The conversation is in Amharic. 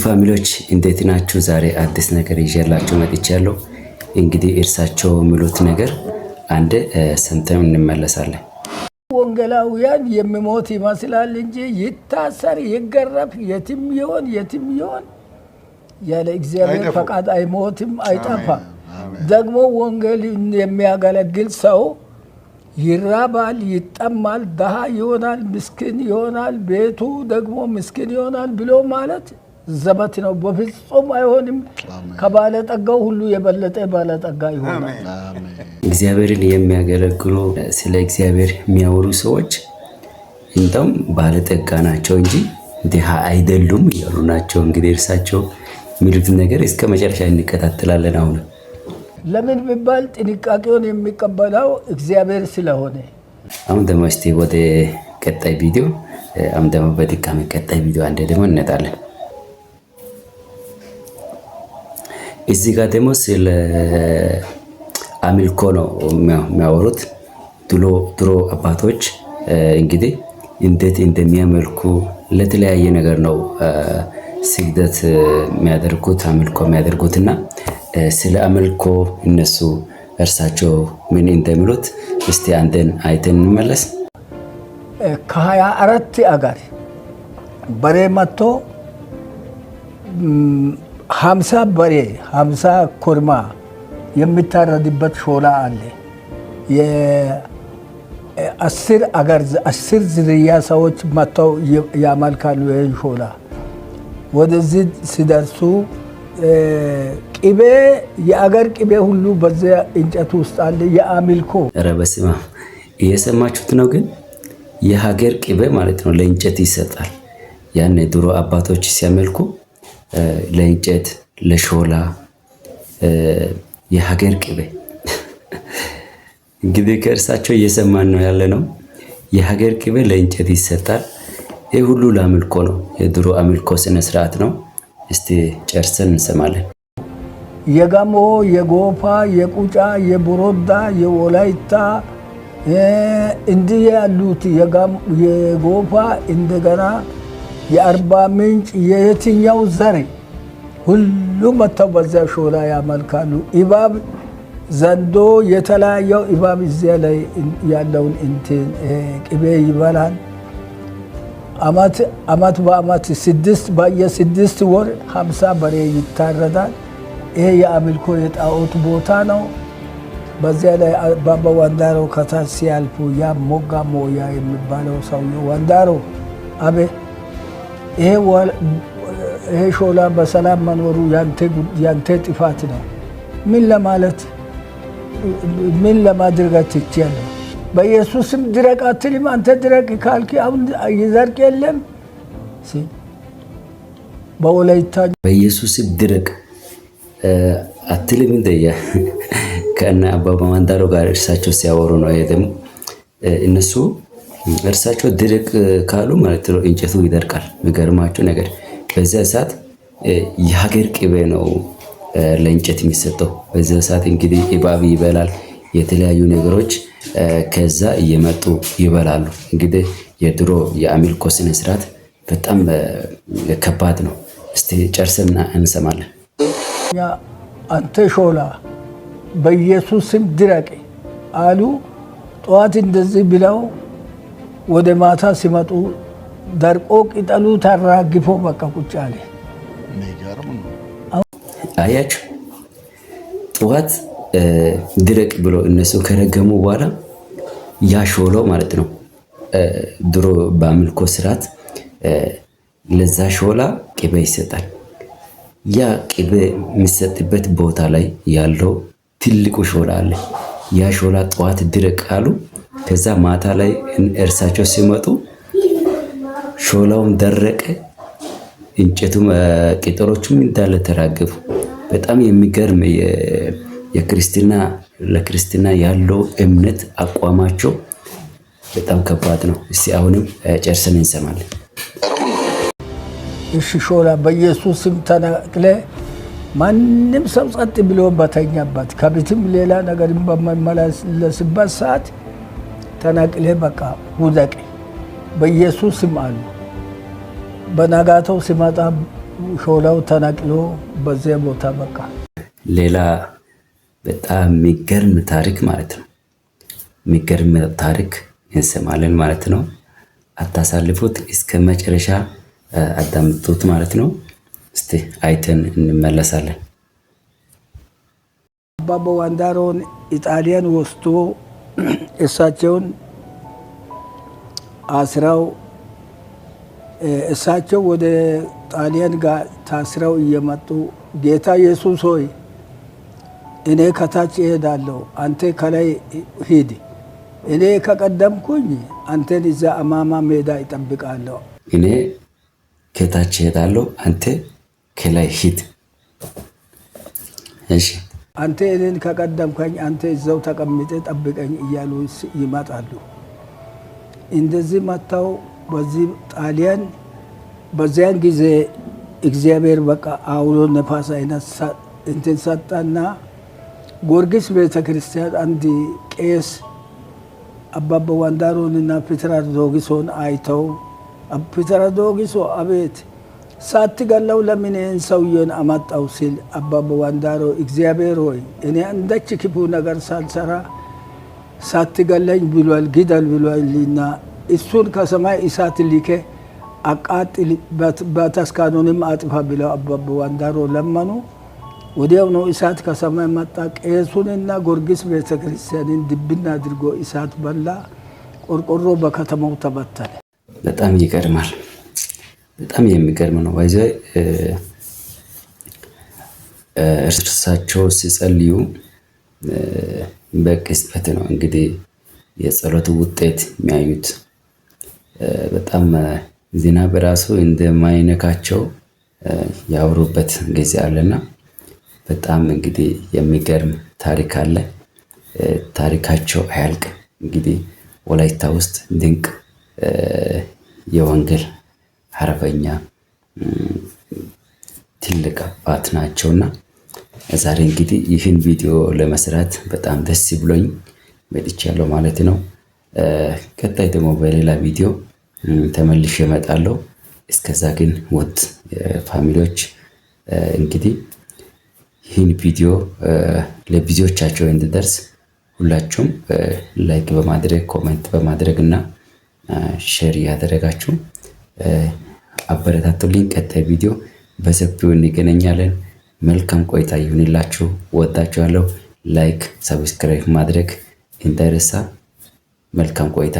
ፋሚሊዎች እንዴት ናችሁ? ዛሬ አዲስ ነገር ይዤላችሁ መጥቻለሁ። እንግዲህ እርሳቸው የሚሉት ነገር አንድ ሰምተን እንመለሳለን። ወንጌላውያን የሚሞት ይመስላል እንጂ ይታሰር ይገረፍ የትም ይሆን ያለ እግዚአብሔር ፈቃድ አይሞትም፣ አይጠፋም። ደግሞ ወንጌል የሚያገለግል ሰው ይራባል፣ ይጠማል፣ ደሃ ይሆናል፣ ምስኪን ይሆናል፣ ቤቱ ደግሞ ምስኪን ይሆናል ብሎ ማለት ዘበት ነው። በፍጹም አይሆንም። ከባለጠጋው ሁሉ የበለጠ ባለጠጋ ይሆናል። እግዚአብሔርን የሚያገለግሉ ስለ እግዚአብሔር የሚያወሩ ሰዎች እንደውም ባለጠጋ ናቸው እንጂ ድሃ አይደሉም እያሉ ናቸው። እንግዲህ እርሳቸው የሚሉት ነገር እስከ መጨረሻ እንከታተላለን። ለምን ቢባል ጥንቃቄውን የሚቀበለው እግዚአብሔር ስለሆነ። አሁን ደግሞ እስቲ ወደ ቀጣይ ቪዲዮ አሁን ደግሞ በድጋሚ ቀጣይ ቪዲዮ አንዴ ደግሞ እንመጣለን። እዚህ ጋር ደግሞ ስለ አምልኮ ነው የሚያወሩት። ድሮ አባቶች እንግዲህ እንዴት እንደሚያመልኩ ለተለያየ ነገር ነው ስግደት የሚያደርጉት አምልኮ የሚያደርጉትና ስለ አምልኮ እነሱ እርሳቸው ምን እንደሚሉት እስቲ አንተን አይተን እንመለስ። ከ24 አገር በሬ መጥቶ 50 በሬ 50 ኮርማ የሚታረድበት ሾላ አለ። የ10 አገር 10 ዝርያ ሰዎች መጥተው ያመልካሉ። ይህን ሾላ ወደዚህ ሲደርሱ ቅቤ የአገር ቅቤ ሁሉ በዚያ እንጨት ውስጥ አለ። የአምልኮ ኧረ በስመ አብ እየሰማችሁት ነው። ግን የሀገር ቅቤ ማለት ነው ለእንጨት ይሰጣል። ያን ድሮ አባቶች ሲያመልኩ ለእንጨት ለሾላ የሀገር ቅቤ እንግዲህ ከእርሳቸው እየሰማን ነው ያለ ነው። የሀገር ቅቤ ለእንጨት ይሰጣል። ይህ ሁሉ ለአምልኮ ነው። የድሮ አምልኮ ስነ ስርዓት ነው። እስቲ ጨርሰን እንሰማለን። የጋሞ የጎፋ የቁጫ የቦሮዳ የወላይታ እንዲህ ያሉት የጎፋ እንደገና የአርባ ምንጭ የየትኛው ዘር ሁሉ መጥተው በዚያ ሾላ ያመልካሉ። ኢባብ ዘንዶ የተለያየው ኢባብ እዚያ ላይ ያለውን እንትን ቅቤ ይበላል። አመት በአመት በየ6 ወር 50 በሬ ይታረዳል። ይሄ የአምልኮ የጣዖት ቦታ ነው። በዚያ ላይ አባባ ወንዳሮ ከታች ሲያልፉ ያ ሞጋ ሞያ የሚባለው ሰው ወንዳሮ አቤ ይሄ ሾላ በሰላም መኖሩ ያንተ ጥፋት ነው። ምን ለማድረግ ትችያለህ? በኢየሱስም ድረቅ አትልም? አንተ ድረቅ ካልክ አሁን ይዘርቅ የለም። በወላይታ በኢየሱስም ድረቅ አትልም እንደያ ከእነ አባባ ወንዳሮ ጋር እርሳቸው ሲያወሩ ነው። ይሄ ደግሞ እነሱ እርሳቸው ድርቅ ካሉ ማለት ነው እንጨቱ ይደርቃል። የሚገርማቸው ነገር በዚያ ሰዓት የሀገር ቅቤ ነው ለእንጨት የሚሰጠው። በዚያ ሰዓት እንግዲህ እባብ ይበላል፣ የተለያዩ ነገሮች ከዛ እየመጡ ይበላሉ። እንግዲህ የድሮ የአምልኮ ስነ ስርዓት በጣም ከባድ ነው። እስቲ ጨርሰን እንሰማለን። አንተ ሾላ በኢየሱስም ድረቅ አሉ። ጠዋት እንደዚህ ብለው ወደ ማታ ሲመጡ ደርቆ ቅጠሉ ተራግፎ በቃ ቁጭ አለ። አያችሁ ጠዋት ድረቅ ብሎ እነሱ ከረገሙ በኋላ ያ ሾላው ማለት ነው ድሮ በአምልኮ ስርዓት ለዛ ሾላ ቅቤ ይሰጣል። ያ ቅቤ የሚሰጥበት ቦታ ላይ ያለው ትልቁ ሾላ አለ። ያ ሾላ ጠዋት ድረቅ አሉ። ከዛ ማታ ላይ እርሳቸው ሲመጡ ሾላውም ደረቀ፣ እንጨቱም ቅጠሎቹም እንዳለ ተራገፉ። በጣም የሚገርም ለክርስትና ያለው እምነት አቋማቸው በጣም ከባድ ነው። እስቲ አሁንም ጨርሰን እንሰማለን። እሺ ሾላ በኢየሱስም ተነቅለ ማንም ሰው ጸጥ ብሎ በተኛበት ከቤትም ሌላ ነገር በመመለስበት ሰዓት ተነቅለ በቃ ውደቅ በኢየሱስም አሉ። በነጋታው ሲመጣ ሾላው ተነቅሎ በዚያ ቦታ በቃ። ሌላ በጣም የሚገርም ታሪክ ማለት ነው። የሚገርም ታሪክ እንሰማለን ማለት ነው። አታሳልፉት፣ እስከ መጨረሻ አዳምጡት ማለት ነው። እስቲ አይተን እንመለሳለን። አባባ ዋንዳሮን ኢጣሊያን ወስዶ እሳቸውን አስራው እሳቸው ወደ ጣሊያን ጋር ታስረው እየመጡ ጌታ ኢየሱስ ሆይ እኔ ከታች እሄዳለሁ፣ አንተ ከላይ ሂድ፣ እኔ ከቀደምኩኝ አንተን እዛ አማማ ሜዳ ይጠብቃለሁ። እኔ ከታች እሄዳለሁ፣ አንተ ከላይ ሂድ። እሺ አንተ እኔን ከቀደምከኝ አንተ እዛው ተቀምጠ ጠብቀኝ እያሉ ይመጣሉ። እንደዚህ መጥተው በዚህ ጣሊያን በዚያን ጊዜ እግዚአብሔር በቃ አውሎ ነፋስ አይነት እንትን ሰጠና ጊዮርጊስ ቤተ ክርስቲያን አንድ ቄስ አባባ ዋንዳሮንና ፒተር ዶጊሶን አይተው ፒተር ዶጊሶ አቤት ሳትገለው ለምን ይህን ሰውዬን አመጣው ሲል አባባ ዋንዳሮ እግዚአብሔር ሆይ እኔ አንዳች ክፉ ነገር ሳልሰራ ሳትገለኝ ብሏል፣ ግደል ብሏልና እሱን ከሰማይ እሳት ልኬ አቃጥል በተስካኑንም አጥፋ ብለው አባባ ዋንዳሮ ለመኑ። ወዲያው ነው እሳት ከሰማይ መጣ። ቄሱንና ጊዮርጊስ ቤተ ክርስቲያንን ድብና አድርጎ እሳት በላ። ቆርቆሮ በከተማው ተበተነ። በጣም ይገርማል። በጣም የሚገርም ነው። ባይዘ እርሳቸው ሲጸልዩ በቅጽበት ነው እንግዲህ የጸሎቱ ውጤት የሚያዩት። በጣም ዝናብ ራሱ እንደማይነካቸው ያወሩበት ጊዜ አለና በጣም እንግዲህ የሚገርም ታሪክ አለ። ታሪካቸው አያልቅም። እንግዲህ ወላይታ ውስጥ ድንቅ የወንጌል አርበኛ ትልቅ አባት ናቸውና ዛሬ እንግዲህ ይህን ቪዲዮ ለመስራት በጣም ደስ ብሎኝ መጥቻለሁ ማለት ነው። ቀጣይ ደግሞ በሌላ ቪዲዮ ተመልሼ እመጣለሁ። እስከዛ ግን ውድ ፋሚሊዎች እንግዲህ ይህን ቪዲዮ ለብዙዎቻቸው እንዲደርስ ሁላችሁም ላይክ በማድረግ ኮሜንት በማድረግ እና ሼር ያደረጋችሁ አበረታቱልኝ። ቀጣይ ቪዲዮ በሰፊው እንገናኛለን። መልካም ቆይታ ይሁንላችሁ። ወዳችኋለሁ። ላይክ ሰብስክራይብ ማድረግ እንዳይረሳ። መልካም ቆይታ